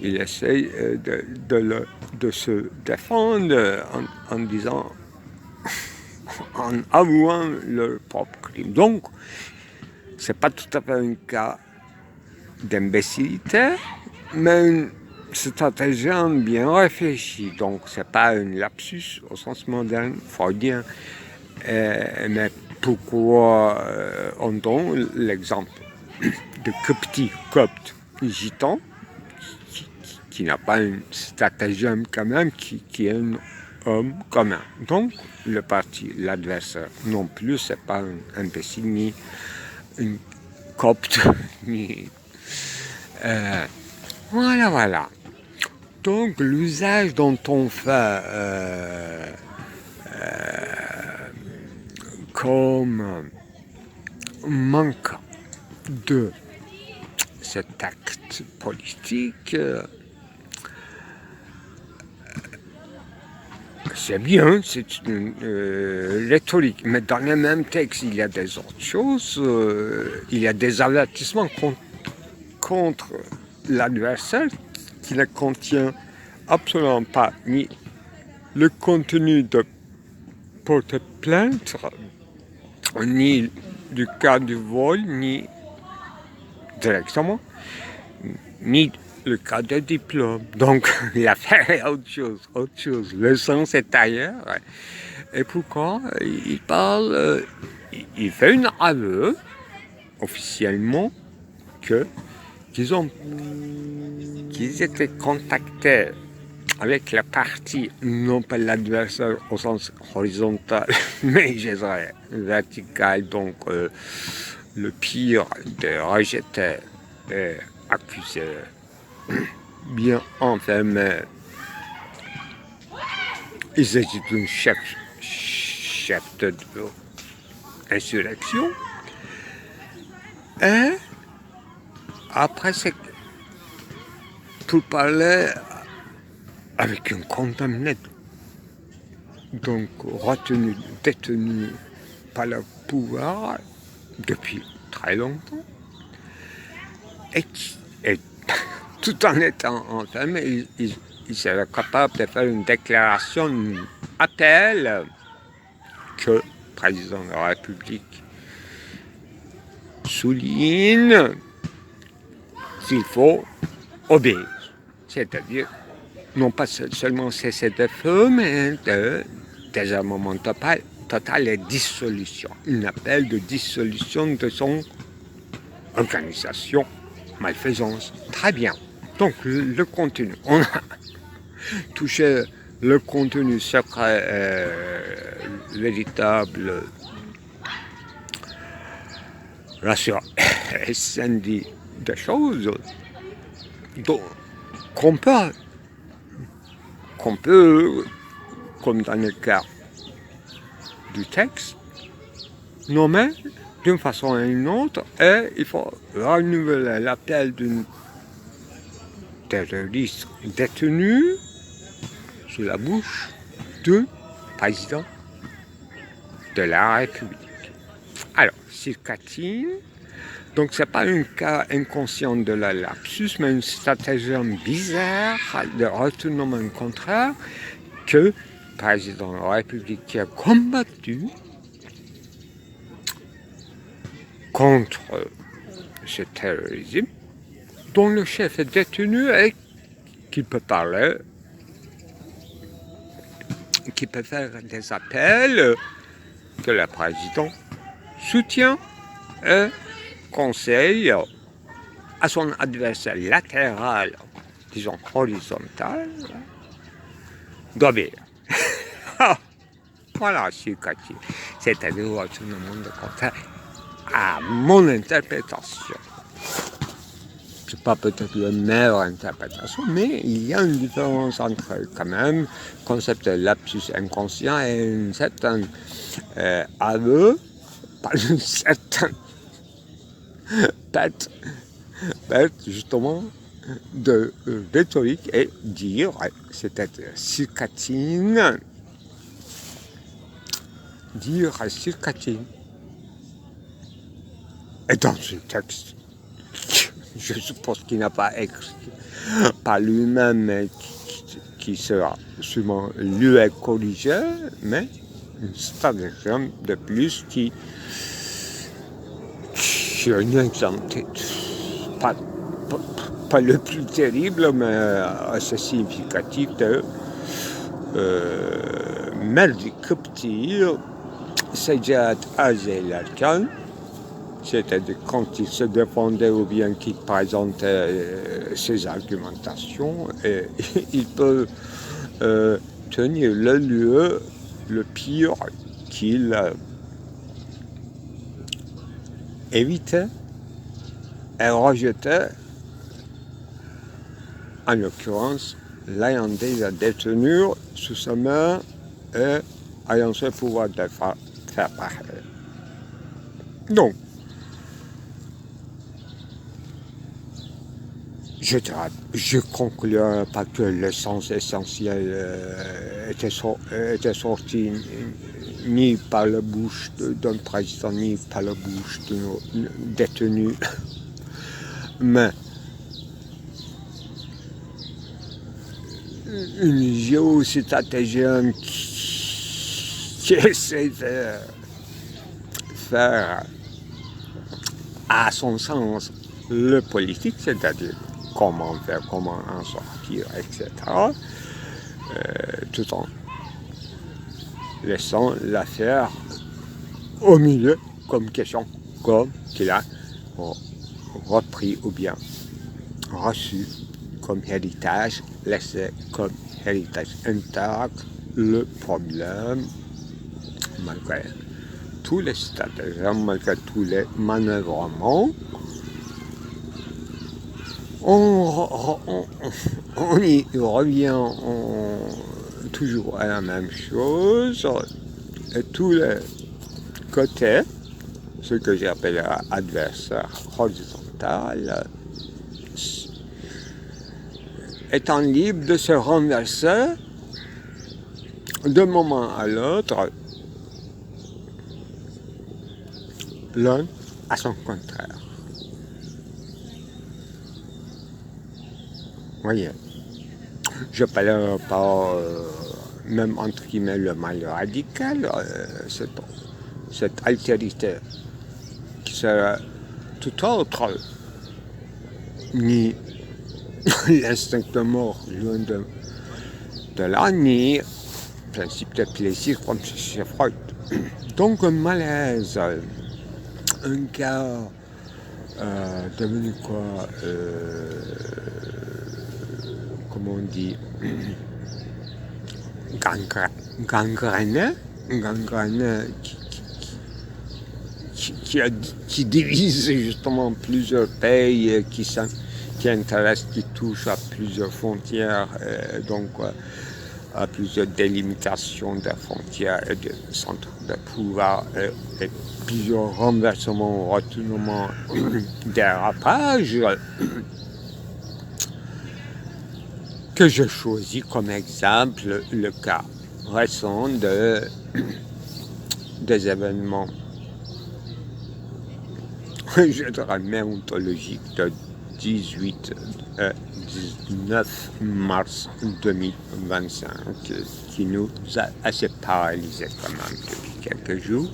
ils essayent de se défendre en disant, en avouant leur propre crime. Donc, c'est pas tout à fait un cas d'imbécilité, mais une stratagème bien réfléchie. Donc, c'est pas un lapsus au sens moderne, freudien. Mais pourquoi on donne l'exemple de copte gitan, qui n'a pas une stratagème quand même, qui est un homme commun. Donc, le parti, l'adversaire non plus, c'est pas un imbécile, ni une copte, ni... voilà. Donc, l'usage dont on fait comme manque de cet acte politique, c'est bien, c'est une rhétorique, mais dans le même texte, il y a des autres choses, il y a des avertissements contre l'adversaire qui ne contient absolument pas ni le contenu de porter plainte, ni du cas du vol, ni directement, ni le cas de diplôme. Donc l'affaire est autre chose. Le sens est ailleurs. Et pourquoi il parle, il fait un aveu officiellement qu'ils étaient contactés avec la partie, non pas l'adversaire au sens horizontal, mais je dirais vertical, donc le pire des rejetés et accusés, bien enfermés. Il s'agit d'un chef de insurrection. Et après, c'est pour parler avec un condamné, donc retenu, détenu par le pouvoir depuis très longtemps, et tout en étant enfermé, il serait capable de faire une déclaration, un appel que le président de la République souligne qu'il faut obéir. C'est-à-dire, non pas seulement cesser de feu, mais de désarmement total et dissolution. Une appel de dissolution de son organisation, malfaisance. Très bien. Donc, le contenu. On a touché le contenu secret, véritable, rassurant, incendie des choses qu'on peut, comme dans le cas du texte, nommer d'une façon ou d'une autre, et il faut renouveler l'appel d'une terroriste détenu sous la bouche du président de la République. Alors, Circatine, donc c'est pas un cas inconscient de la lapsus, mais une stratégie bizarre de retournement contraire que le président de la République qui a combattu contre ce terrorisme, dont le chef est détenu et qui peut parler, qui peut faire des appels que le président soutient et conseille à son adversaire latéral, disons horizontal, d'obéir. Voilà, c'est-à-dire tout le monde contraire à mon interprétation. C'est pas peut-être la meilleure interprétation, mais il y a une différence entre quand même le concept de lapsus inconscient et une certaine aveu, pas une certaine bête justement de rhétorique et dire, c'est-à-dire circatine, dire circatine. Et dans ce texte, je suppose qu'il n'a pas écrit par lui-même, mais qui sera sûrement lu et corrigé, mais une stratagème de plus qui est un exemple, pas le plus terrible, mais assez significatif de Meldi Kuptir, Sejad Azel-Arkan, c'est-à-dire quand il se défendait ou bien qu'il présentait ses argumentations, et il peut tenir le lieu le pire qu'il évitait et rejetait, en l'occurrence, l'ayant déjà détenu sous sa main et ayant ce pouvoir de faire pareil. Donc, je conclurai pas que l'essence essentielle était sortie ni par la bouche d'un président, ni par la bouche d'un détenu, mais une géostratégème qui essaie de faire à son sens le politique, c'est-à-dire comment faire, comment en sortir, etc., tout en laissant l'affaire au milieu comme question, comme qu'il a repris ou bien reçu comme héritage, laissé comme héritage intact le problème, malgré tous les stratagèmes, malgré tous les manœuvrements. On y revient toujours à la même chose, et tous les côtés, ce que j'appelle adversaire horizontal, étant libre de se renverser d'un moment à l'autre, l'un à son contraire. Voyez, je ne parle pas, même entre guillemets, le mal radical, cette altérité qui sera tout autre, ni l'instinct de mort, loin de là, ni le principe de plaisir comme chez Freud. Donc un malaise, un cas devenu quoi, comment on dit, gangrène qui divise justement plusieurs pays, qui intéresse, qui touche à plusieurs frontières, donc à plusieurs délimitations des frontières et des centres de pouvoir, et plusieurs renversements, retournements, dérapages, que je choisis comme exemple le cas récent des événements, je dirais, méontologiques de 19 mars 2025, qui nous a assez paralysés quand même depuis quelques jours.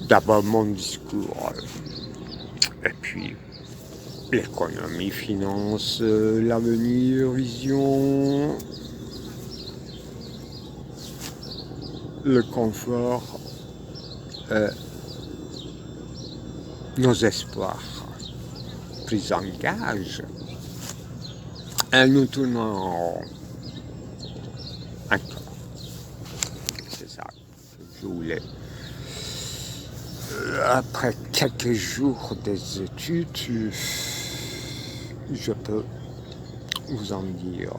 D'abord mon discours, et puis l'économie, finance, l'avenir, vision, le confort, nos espoirs pris en gage, et nous tournons en rond. Encore. C'est ça que je voulais. Après quelques jours des études, je peux vous en dire